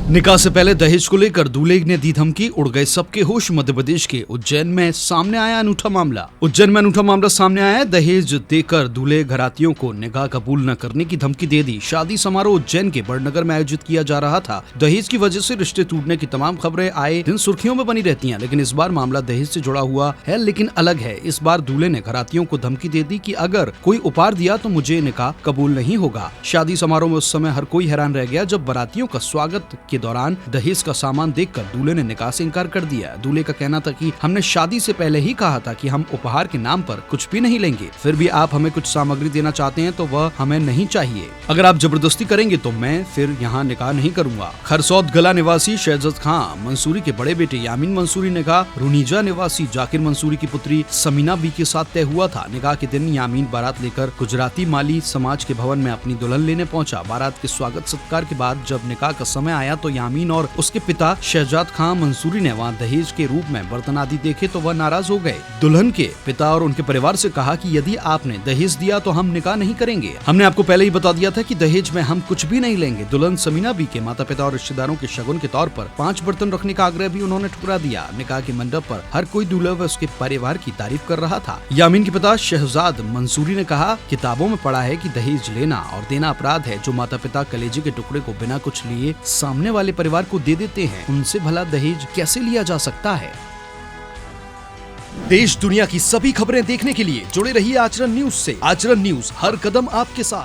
निकाह से पहले दहेज को लेकर दूल्हे ने दी धमकी, उड़ गए सबके होश। मध्य प्रदेश के उज्जैन में सामने आया अनूठा मामला सामने आया है। दहेज देकर दूल्हे घरातियों को निकाह कबूल न करने की धमकी दे दी। शादी समारोह उज्जैन के बड़नगर में आयोजित किया जा रहा था। दहेज की वजह से रिश्ते टूटने की तमाम खबरें आए दिन सुर्खियों में बनी रहती हैं, लेकिन इस बार मामला दहेज से जुड़ा हुआ है, लेकिन अलग है। इस बार दूल्हे ने घरातियों को धमकी दे दी कि अगर कोई उपहार दिया तो मुझे निकाह कबूल नहीं होगा। शादी समारोह में उस समय हर कोई हैरान रह गया जब बारातियों का स्वागत के दौरान दहेज का सामान देखकर दूल्हे ने निकाह से इनकार कर दिया। दूल्हे का कहना था कि हमने शादी से पहले ही कहा था कि हम उपहार के नाम पर कुछ भी नहीं लेंगे, फिर भी आप हमें कुछ सामग्री देना चाहते हैं तो वह हमें नहीं चाहिए। अगर आप जबरदस्ती करेंगे तो मैं फिर यहाँ निकाह नहीं करूंगा। खरसौद गला निवासी शहजाद खान मंसूरी के बड़े बेटे यामीन मंसूरी निकाह रुनीजा निवासी जाकिर मंसूरी की पुत्री समीना बी के साथ तय हुआ था। निकाह के दिन यामीन बारात लेकर गुजराती माली समाज के भवन में अपनी दुल्हन लेने पहुंचा। बारात के स्वागत सत्कार के बाद जब निकाह का समय आया तो यामीन और उसके पिता शहजाद खान मंसूरी ने वहाँ दहेज के रूप में बर्तन आदि देखे तो वह नाराज हो गए। दुल्हन के पिता और उनके परिवार से कहा कि यदि आपने दहेज दिया तो हम निकाह नहीं करेंगे। हमने आपको पहले ही बता दिया था कि दहेज में हम कुछ भी नहीं लेंगे। दुल्हन समीना बी के माता पिता और रिश्तेदारों के शगुन के तौर पर 5 बर्तन रखने का आग्रह भी उन्होंने ठुकरा दिया। निकाह के मंडप पर हर कोई दूल्हा व उसके परिवार की तारीफ कर रहा था। यामीन के पिता शहजाद मंसूरी ने कहा, किताबों में पढ़ा है कि दहेज लेना और देना अपराध है। जो माता पिता कलेजे के टुकड़े को बिना कुछ लिए सामने वाले परिवार को दे देते हैं, उनसे भला दहेज कैसे लिया जा सकता है। देश दुनिया की सभी खबरें देखने के लिए जुड़े रहिए आचरण न्यूज से। आचरण न्यूज, हर कदम आपके साथ।